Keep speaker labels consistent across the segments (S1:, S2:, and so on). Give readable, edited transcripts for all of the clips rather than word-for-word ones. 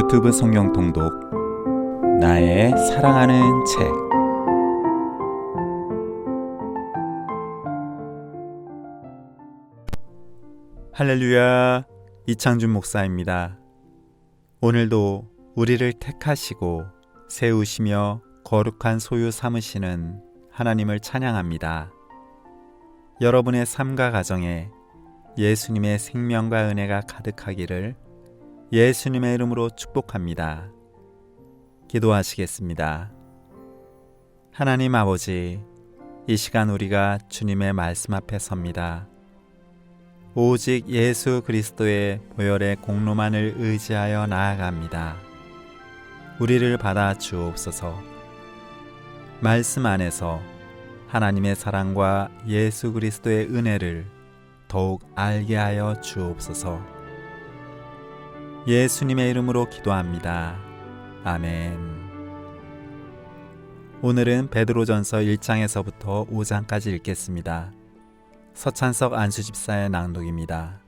S1: 유튜브 성경 통독 나의 사랑하는 책. 할렐루야, 이창준 목사입니다. 오늘도 우리를 택하시고 세우시며 거룩한 소유 삼으시는 하나님을 찬양합니다. 여러분의 삶과 가정에 예수님의 생명과 은혜가 가득하기를 예수님의 이름으로 축복합니다. 기도하시겠습니다. 하나님 아버지, 이 시간 우리가 주님의 말씀 앞에 섭니다. 오직 예수 그리스도의 보혈의 공로만을 의지하여 나아갑니다. 우리를 받아 주옵소서. 말씀 안에서 하나님의 사랑과 예수 그리스도의 은혜를 더욱 알게 하여 주옵소서. 예수님의 이름으로 기도합니다. 아멘. 오늘은 베드로전서 1장에서부터 5장까지 읽겠습니다. 서찬석 안수집사의 낭독입니다.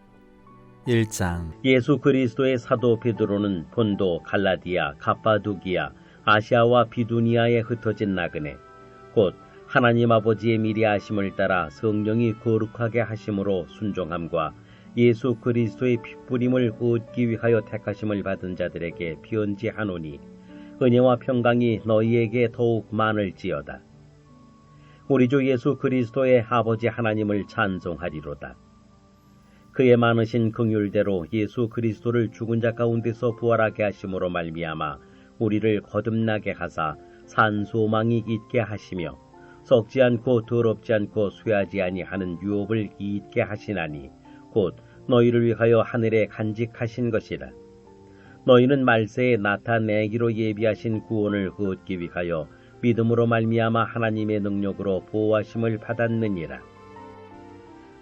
S1: 1장.
S2: 예수 그리스도의 사도 베드로는 본도, 갈라디아, 갑바도기아, 아시아와 비두니아에 흩어진 나그네, 곧 하나님 아버지의 미리 하심을 따라 성령이 거룩하게 하심으로 순종함과 예수 그리스도의 핏부림을 얻기 위하여 택하심을 받은 자들에게 편지하노니 은혜와 평강이 너희에게 더욱 많을지어다. 우리 주 예수 그리스도의 아버지 하나님을 찬송하리로다. 그의 많으신 긍휼대로 예수 그리스도를 죽은 자 가운데서 부활하게 하심으로 말미암아 우리를 거듭나게 하사 산 소망이 있게 하시며 썩지 않고 더럽지 않고 쇠하지 아니하는 유업을 잊게 하시나니 곧 너희를 위하여 하늘에 간직하신 것이라. 너희는 말세에 나타내기로 예비하신 구원을 얻기 위하여 믿음으로 말미암아 하나님의 능력으로 보호하심을 받았느니라.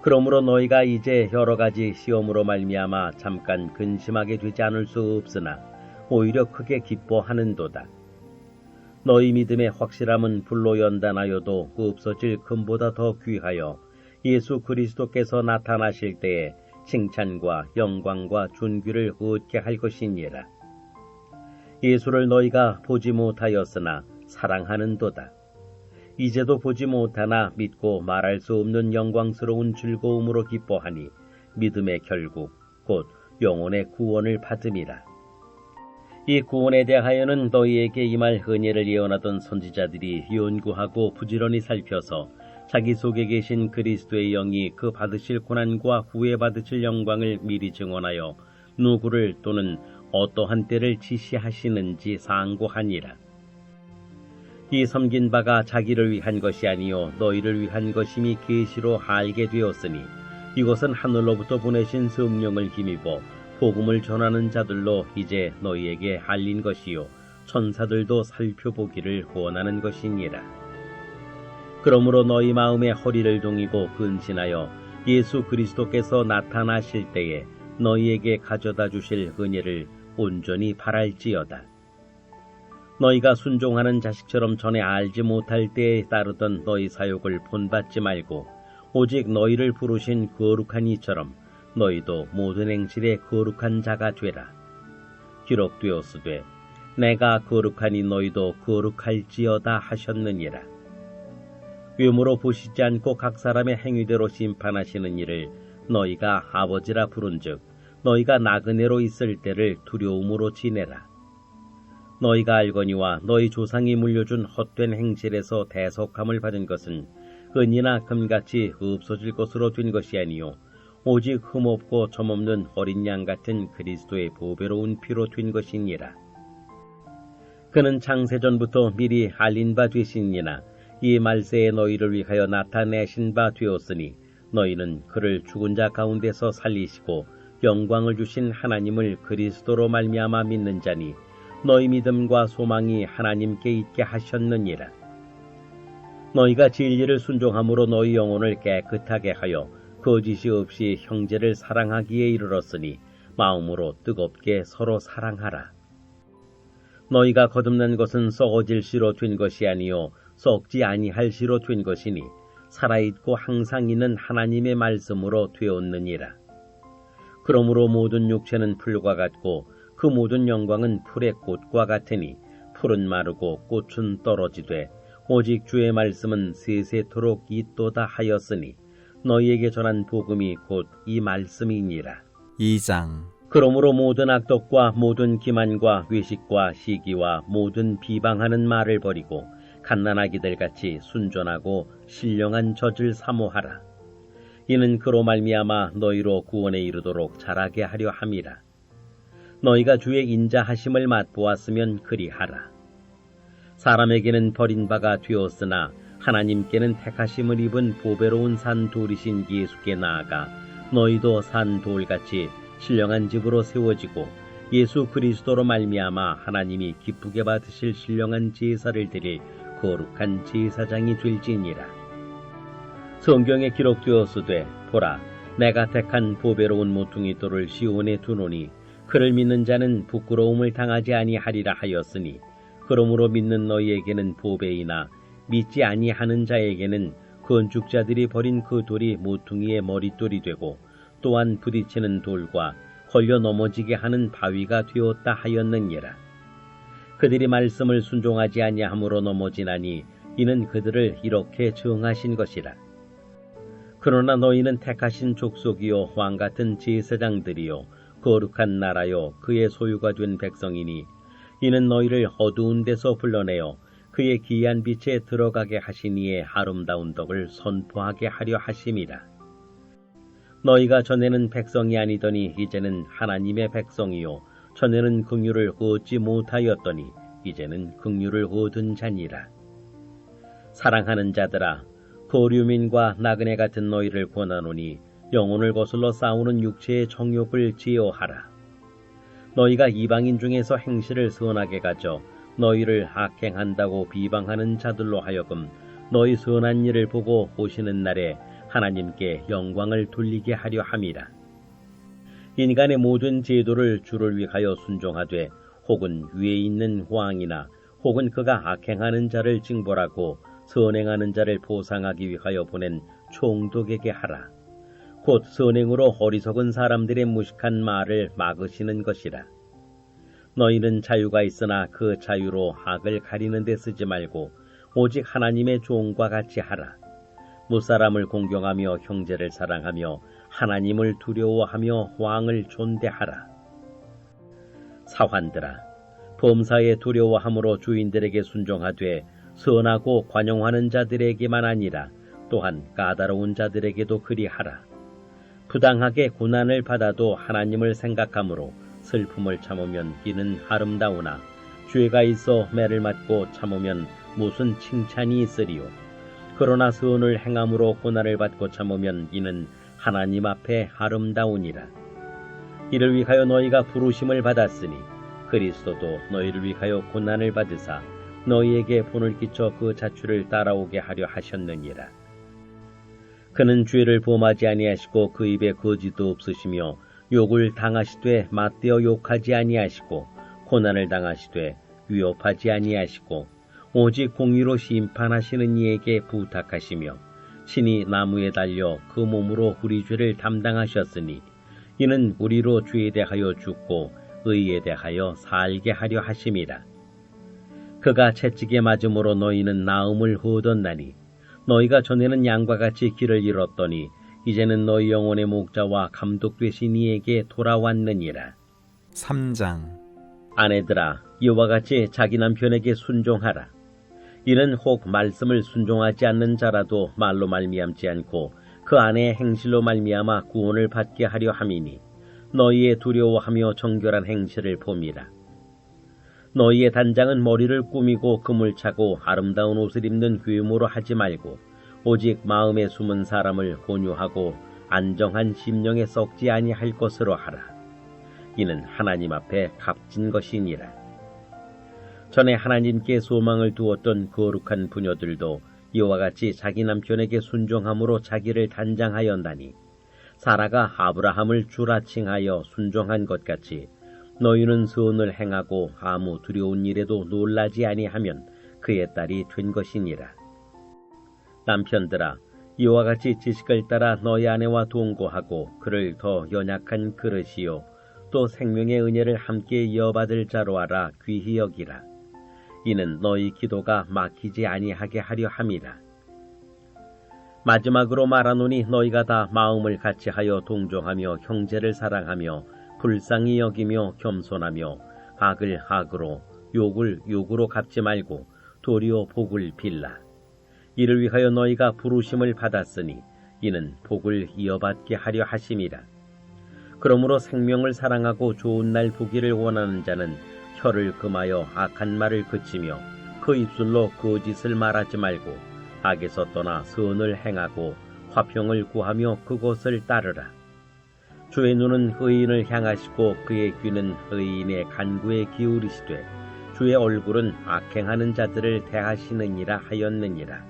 S2: 그러므로 너희가 이제 여러 가지 시험으로 말미암아 잠깐 근심하게 되지 않을 수 없으나 오히려 크게 기뻐하는도다. 너희 믿음의 확실함은 불로 연단하여도 없어질 금보다 더 귀하여 예수 그리스도께서 나타나실 때에 칭찬과 영광과 존귀를 얻게 할 것이니라. 예수를 너희가 보지 못하였으나 사랑하는도다. 이제도 보지 못하나 믿고 말할 수 없는 영광스러운 즐거움으로 기뻐하니 믿음의 결국 곧 영혼의 구원을 받음이라. 이 구원에 대하여는 너희에게 임할 은혜를 예언하던 선지자들이 연구하고 부지런히 살펴서 자기 속에 계신 그리스도의 영이 그 받으실 고난과 후에 받으실 영광을 미리 증언하여 누구를 또는 어떠한 때를 지시하시는지 상고하니라. 이 섬긴 바가 자기를 위한 것이 아니요 너희를 위한 것임이 계시로 알게 되었으니 이것은 하늘로부터 보내신 성령을 힘입어 복음을 전하는 자들로 이제 너희에게 알린 것이요 천사들도 살펴보기를 원하는 것이니라. 그러므로 너희 마음의 허리를 동이고 근신하여 예수 그리스도께서 나타나실 때에 너희에게 가져다 주실 은혜를 온전히 바랄지어다. 너희가 순종하는 자식처럼 전에 알지 못할 때에 따르던 너희 사욕을 본받지 말고 오직 너희를 부르신 거룩한 이처럼 너희도 모든 행실에 거룩한 자가 되라. 기록되었으되 내가 거룩하니 너희도 거룩할지어다 하셨느니라. 외모로 보시지 않고 각 사람의 행위대로 심판하시는 이를 너희가 아버지라 부른즉 너희가 나그네로 있을 때를 두려움으로 지내라. 너희가 알거니와 너희 조상이 물려준 헛된 행실에서 대속함을 받은 것은 은이나 금같이 없어질 것으로 된 것이 아니요 오직 흠없고 점없는 어린 양 같은 그리스도의 보배로운 피로 된 것이니라. 그는 창세전부터 미리 알린 바 되시니나 이 말세에 너희를 위하여 나타내신 바 되었으니 너희는 그를 죽은 자 가운데서 살리시고 영광을 주신 하나님을 그리스도로 말미암아 믿는 자니 너희 믿음과 소망이 하나님께 있게 하셨느니라. 너희가 진리를 순종함으로 너희 영혼을 깨끗하게 하여 거짓이 없이 형제를 사랑하기에 이르렀으니 마음으로 뜨겁게 서로 사랑하라. 너희가 거듭난 것은 썩어질 씨로 된 것이 아니요 썩지 아니할 씨로 된 것이니 살아있고 항상 있는 하나님의 말씀으로 되었느니라. 그러므로 모든 육체는 풀과 같고 그 모든 영광은 풀의 꽃과 같으니 풀은 마르고 꽃은 떨어지되 오직 주의 말씀은 세세토록 있도다 하였으니 너희에게 전한 복음이 곧 이 말씀이니라.
S1: 2장
S2: 그러므로 모든 악독과 모든 기만과 외식과 시기와 모든 비방하는 말을 버리고 갓난아기들 같이 순전하고 신령한 젖을 사모하라. 이는 그로 말미암아 너희로 구원에 이르도록 자라게 하려 함이라. 너희가 주의 인자하심을 맛보았으면 그리하라. 사람에게는 버린 바가 되었으나 하나님께는 택하심을 입은 보배로운 산 돌이신 예수께 나아가 너희도 산 돌같이 신령한 집으로 세워지고 예수 그리스도로 말미암아 하나님이 기쁘게 받으실 신령한 제사를 드릴 거룩한 제사장이 될지니라. 성경에 기록되었으되 보라 내가 택한 보배로운 모퉁이 돌을 시온에 두노니 그를 믿는 자는 부끄러움을 당하지 아니하리라 하였으니 그러므로 믿는 너희에게는 보배이나 믿지 아니하는 자에게는 건축자들이 버린 그 돌이 모퉁이의 머릿돌이 되고 또한 부딪히는 돌과 걸려 넘어지게 하는 바위가 되었다 하였느니라. 그들이 말씀을 순종하지 아니함으로 넘어지나니 이는 그들을 이렇게 정하신 것이라. 그러나 너희는 택하신 족속이요 왕같은 제사장들이요 거룩한 나라요 그의 소유가 된 백성이니 이는 너희를 어두운 데서 불러내어 그의 기이한 빛에 들어가게 하시니의 아름다운 덕을 선포하게 하려 하심이라. 너희가 전에는 백성이 아니더니 이제는 하나님의 백성이요 전에는 긍휼을 얻지 못하였더니 이제는 긍휼을 얻은 자니라. 사랑하는 자들아 거류민과 나그네 같은 너희를 권하노니 영혼을 거슬러 싸우는 육체의 정욕을 제어하라. 너희가 이방인 중에서 행실을 선하게 가져 너희를 악행한다고 비방하는 자들로 하여금 너희 선한 일을 보고 오시는 날에 하나님께 영광을 돌리게 하려 함이라. 인간의 모든 제도를 주를 위하여 순종하되 혹은 위에 있는 왕이나 혹은 그가 악행하는 자를 징벌하고 선행하는 자를 보상하기 위하여 보낸 총독에게 하라. 곧 선행으로 어리석은 사람들의 무식한 말을 막으시는 것이라. 너희는 자유가 있으나 그 자유로 악을 가리는 데 쓰지 말고 오직 하나님의 종과 같이 하라. 무사람을 공경하며 형제를 사랑하며 하나님을 두려워하며 왕을 존대하라. 사환들아 범사에 두려워함으로 주인들에게 순종하되 선하고 관용하는 자들에게만 아니라 또한 까다로운 자들에게도 그리하라. 부당하게 고난을 받아도 하나님을 생각함으로 슬픔을 참으면 이는 아름다우나 죄가 있어 매를 맞고 참으면 무슨 칭찬이 있으리요. 그러나 선을 행함으로 고난을 받고 참으면 이는 하나님 앞에 아름다우니라. 이를 위하여 너희가 부르심을 받았으니 그리스도도 너희를 위하여 고난을 받으사 너희에게 본을 끼쳐 그 자취를 따라오게 하려 하셨느니라. 그는 죄를 범하지 아니하시고 그 입에 거짓도 없으시며 욕을 당하시되 맞대어 욕하지 아니하시고 고난을 당하시되 위협하지 아니하시고 오직 공의로 심판하시는 이에게 부탁하시며 친히 나무에 달려 그 몸으로 우리 죄를 담당하셨으니 이는 우리로 죄에 대하여 죽고 의에 대하여 살게 하려 하심이라. 그가 채찍에 맞음으로 너희는 나음을 얻었나니 너희가 전에는 양과 같이 길을 잃었더니 이제는 너희 영혼의 목자와 감독 되신 이에게 돌아왔느니라.
S1: 3장
S2: 아내들아 이와 같이 자기 남편에게 순종하라. 이는 혹 말씀을 순종하지 않는 자라도 말로 말미암지 않고 그 아내의 행실로 말미암아 구원을 받게 하려 함이니 너희의 두려워하며 정결한 행실을 봄이라. 너희의 단장은 머리를 꾸미고 금을 차고 아름다운 옷을 입는 외모로 하지 말고 오직 마음에 숨은 사람을 온유하고 안정한 심령에 썩지 아니할 것으로 하라. 이는 하나님 앞에 값진 것이니라. 전에 하나님께 소망을 두었던 거룩한 부녀들도 이와 같이 자기 남편에게 순종함으로 자기를 단장하였나니 사라가 아브라함을 주라칭하여 순종한 것 같이 너희는 선을 행하고 아무 두려운 일에도 놀라지 아니하면 그의 딸이 된 것이니라. 남편들아 이와 같이 지식을 따라 너희 아내와 동거하고 그를 더 연약한 그릇이요 또 생명의 은혜를 함께 이어받을 자로 알아 귀히 여기라. 이는 너희 기도가 막히지 아니하게 하려 함이라. 마지막으로 말하노니 너희가 다 마음을 같이하여 동정하며 형제를 사랑하며 불쌍히 여기며 겸손하며 악을 악으로 욕을 욕으로 갚지 말고 도리어 복을 빌라. 이를 위하여 너희가 부르심을 받았으니 이는 복을 이어받게 하려 하심이라. 그러므로 생명을 사랑하고 좋은 날 보기를 원하는 자는 혀를 금하여 악한 말을 그치며 그 입술로 거짓을 말하지 말고 악에서 떠나 선을 행하고 화평을 구하며 그것을 따르라. 주의 눈은 의인을 향하시고 그의 귀는 의인의 간구에 기울이시되 주의 얼굴은 악행하는 자들을 대하시느니라 하였느니라.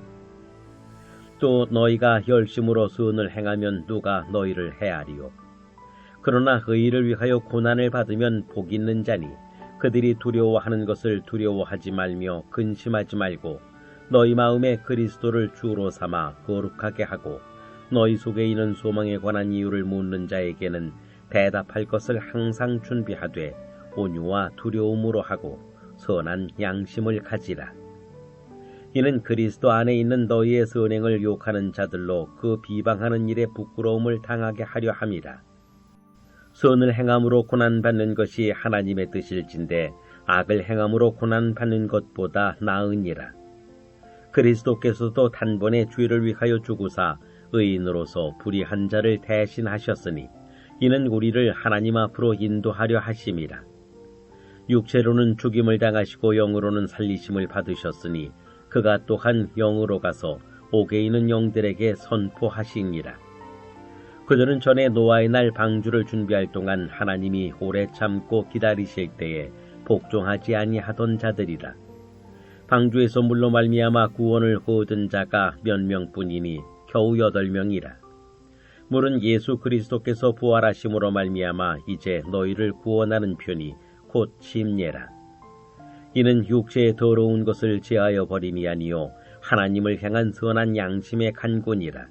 S2: 또 너희가 열심으로 선을 행하면 누가 너희를 해하리요. 그러나 의인을 위하여 고난을 받으면 복 있는 자니 그들이 두려워하는 것을 두려워하지 말며 근심하지 말고 너희 마음에 그리스도를 주로 삼아 거룩하게 하고 너희 속에 있는 소망에 관한 이유를 묻는 자에게는 대답할 것을 항상 준비하되 온유와 두려움으로 하고 선한 양심을 가지라. 이는 그리스도 안에 있는 너희의 선행을 욕하는 자들로 그 비방하는 일에 부끄러움을 당하게 하려 함이라. 선을 행함으로 고난받는 것이 하나님의 뜻일진데 악을 행함으로 고난받는 것보다 나으니라. 그리스도께서도 단번에 죄를 위하여 죽으사 의인으로서 불의한 자를 대신하셨으니 이는 우리를 하나님 앞으로 인도하려 하심이라. 육체로는 죽임을 당하시고 영으로는 살리심을 받으셨으니 그가 또한 영으로 가서 옥에 있는 영들에게 선포하시니라. 그들은 전에 노아의 날 방주를 준비할 동안 하나님이 오래 참고 기다리실 때에 복종하지 아니하던 자들이라. 방주에서 물로 말미암아 구원을 얻은 자가 몇 명뿐이니 겨우 8명이라. 물은 예수 그리스도께서 부활하심으로 말미암아 이제 너희를 구원하는 편이 곧 침례라. 이는 육체의 더러운 것을 제하여 버림이 아니요 하나님을 향한 선한 양심의 간구니라.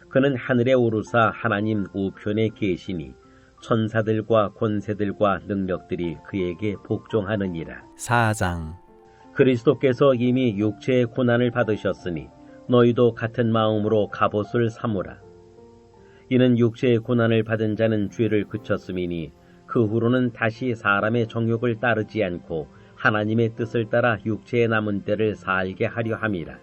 S2: 그는 하늘에 오르사 하나님 우편에 계시니 천사들과 권세들과 능력들이 그에게 복종하느니라.
S1: 4장
S2: 그리스도께서 이미 육체의 고난을 받으셨으니 너희도 같은 마음으로 갑옷을 삼으라. 이는 육체의 고난을 받은 자는 죄를 그쳤음이니 그 후로는 다시 사람의 정욕을 따르지 않고 하나님의 뜻을 따라 육체의 남은 때를 살게 하려 함이라.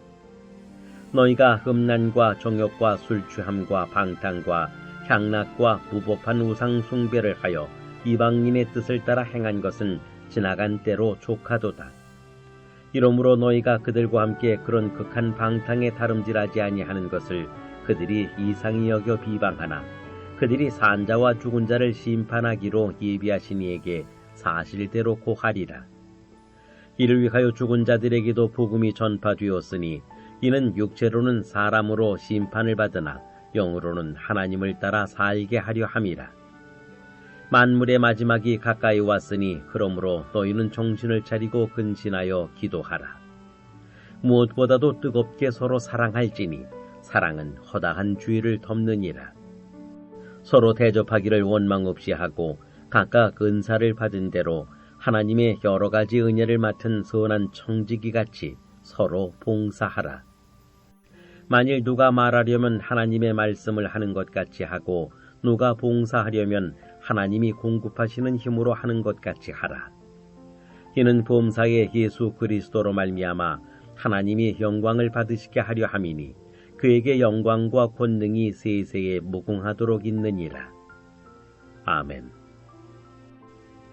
S2: 너희가 흠난과 정욕과 술취함과 방탕과 향락과 무법한 우상 숭배를 하여 이방인의 뜻을 따라 행한 것은 지나간 때로 족하도다. 이러므로 너희가 그들과 함께 그런 극한 방탕에 다름질하지 아니하는 것을 그들이 이상히 여겨 비방하나 그들이 산자와 죽은 자를 심판하기로 예비하신 이에게 사실대로 고하리라. 이를 위하여 죽은 자들에게도 복음이 전파되었으니 이는 육체로는 사람으로 심판을 받으나 영으로는 하나님을 따라 살게 하려 함이라. 만물의 마지막이 가까이 왔으니 그러므로 너희는 정신을 차리고 근신하여 기도하라. 무엇보다도 뜨겁게 서로 사랑할지니 사랑은 허다한 죄를 덮느니라. 서로 대접하기를 원망 없이 하고 각각 은사를 받은 대로 하나님의 여러 가지 은혜를 맡은 선한 청지기같이 서로 봉사하라. 만일 누가 말하려면 하나님의 말씀을 하는 것 같이 하고 누가 봉사하려면 하나님이 공급하시는 힘으로 하는 것 같이 하라. 이는 범사에 예수 그리스도로 말미암아 하나님이 영광을 받으시게 하려 함이니 그에게 영광과 권능이 세세에 무궁하도록 있느니라. 아멘.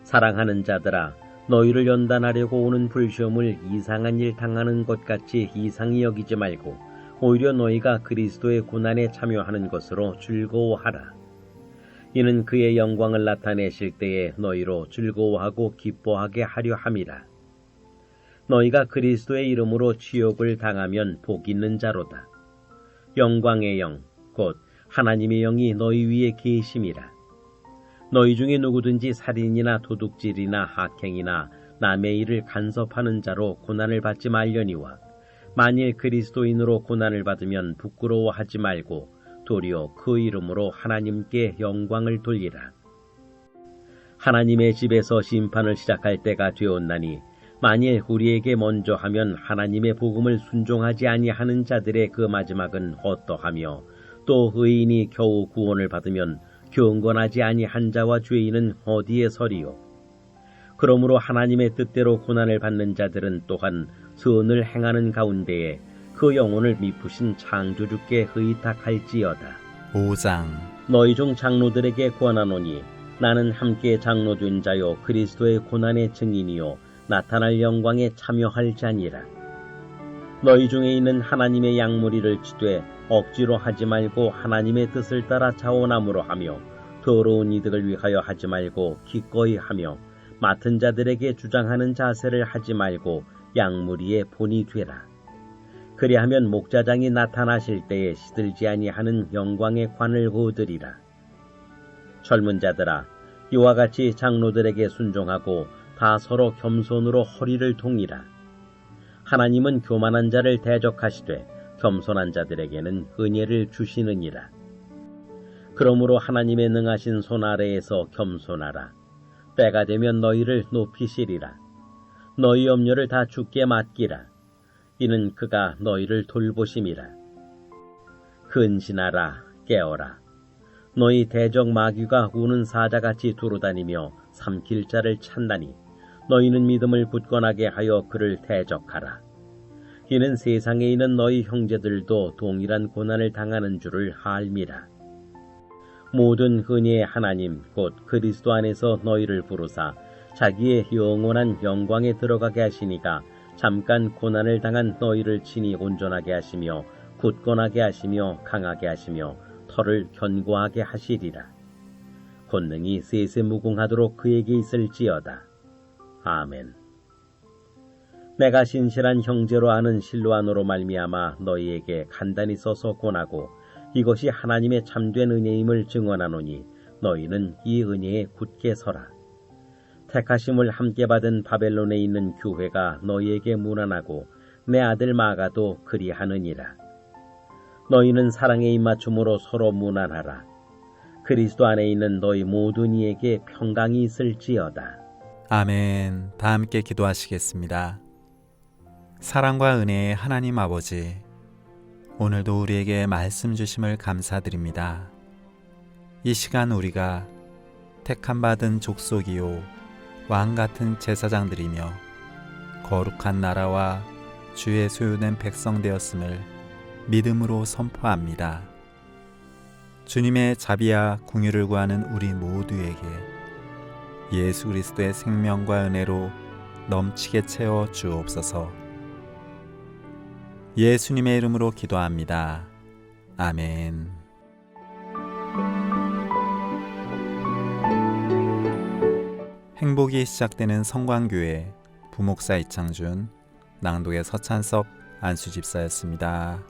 S2: 사랑하는 자들아, 너희를 연단하려고 오는 불시험을 이상한 일 당하는 것 같이 이상히 여기지 말고 오히려 너희가 그리스도의 고난에 참여하는 것으로 즐거워하라. 이는 그의 영광을 나타내실 때에 너희로 즐거워하고 기뻐하게 하려 함이라. 너희가 그리스도의 이름으로 치욕을 당하면 복 있는 자로다. 영광의 영, 곧 하나님의 영이 너희 위에 계심이라. 너희 중에 누구든지 살인이나 도둑질이나 악행이나 남의 일을 간섭하는 자로 고난을 받지 말려니와 만일 그리스도인으로 고난을 받으면 부끄러워하지 말고 도리어 그 이름으로 하나님께 영광을 돌리라. 하나님의 집에서 심판을 시작할 때가 되었나니 만일 우리에게 먼저 하면 하나님의 복음을 순종하지 아니하는 자들의 그 마지막은 어떠하며 또 의인이 겨우 구원을 받으면 경건하지 아니한 자와 죄인은 어디에 서리요. 그러므로 하나님의 뜻대로 고난을 받는 자들은 또한 선을 행하는 가운데에 그 영혼을 미쁘신 창조주께 의탁할지어다.
S1: 5장
S2: 너희 중 장로들에게 권하노니 나는 함께 장로된 자요 그리스도의 고난의 증인이요 나타날 영광에 참여할 자니라. 너희 중에 있는 하나님의 양무리를 치되 억지로 하지 말고 하나님의 뜻을 따라 자원함으로 하며 더러운 이득을 위하여 하지 말고 기꺼이 하며 맡은 자들에게 주장하는 자세를 하지 말고 양무리의 본이 되라. 그리하면 목자장이 나타나실 때에 시들지 아니하는 영광의 관을 얻으리라. 젊은 자들아, 이와 같이 장로들에게 순종하고 다 서로 겸손으로 허리를 동이라. 하나님은 교만한 자를 대적하시되 겸손한 자들에게는 은혜를 주시느니라. 그러므로 하나님의 능하신 손 아래에서 겸손하라. 때가 되면 너희를 높이시리라. 너희 염려를 다 주께 맡기라. 이는 그가 너희를 돌보심이라. 근신하라, 깨어라. 너희 대적 마귀가 우는 사자같이 두루다니며 삼킬 자를 찾나니 너희는 믿음을 굳건하게 하여 그를 대적하라. 이는 세상에 있는 너희 형제들도 동일한 고난을 당하는 줄을 알미라. 모든 은혜의 하나님 곧 그리스도 안에서 너희를 부르사 자기의 영원한 영광에 들어가게 하시니가 잠깐 고난을 당한 너희를 친히 온전하게 하시며 굳건하게 하시며 강하게 하시며 털을 견고하게 하시리라. 권능이 세세무궁하도록 그에게 있을지어다. 아멘. 내가 신실한 형제로 아는 실로아노로 말미암아 너희에게 간단히 써서 권하고 이것이 하나님의 참된 은혜임을 증언하노니 너희는 이 은혜에 굳게 서라. 택하심을 함께 받은 바벨론에 있는 교회가 너희에게 문안하고 내 아들 마가도 그리하느니라. 너희는 사랑에 입맞춤으로 서로 문안하라. 그리스도 안에 있는 너희 모든 이에게 평강이 있을지어다.
S1: 아멘. 다 함께 기도하시겠습니다. 사랑과 은혜의 하나님 아버지, 오늘도 우리에게 말씀 주심을 감사드립니다. 이 시간 우리가 택함 받은 족속이요 왕 같은 제사장들이며 거룩한 나라와 주의 소유된 백성 되었음을 믿음으로 선포합니다. 주님의 자비와 긍휼을 구하는 우리 모두에게 예수 그리스도의 생명과 은혜로 넘치게 채워 주옵소서. 예수님의 이름으로 기도합니다. 아멘. 행복이 시작되는 성광교회 부목사 이창준, 낭독의 서찬석 안수집사였습니다.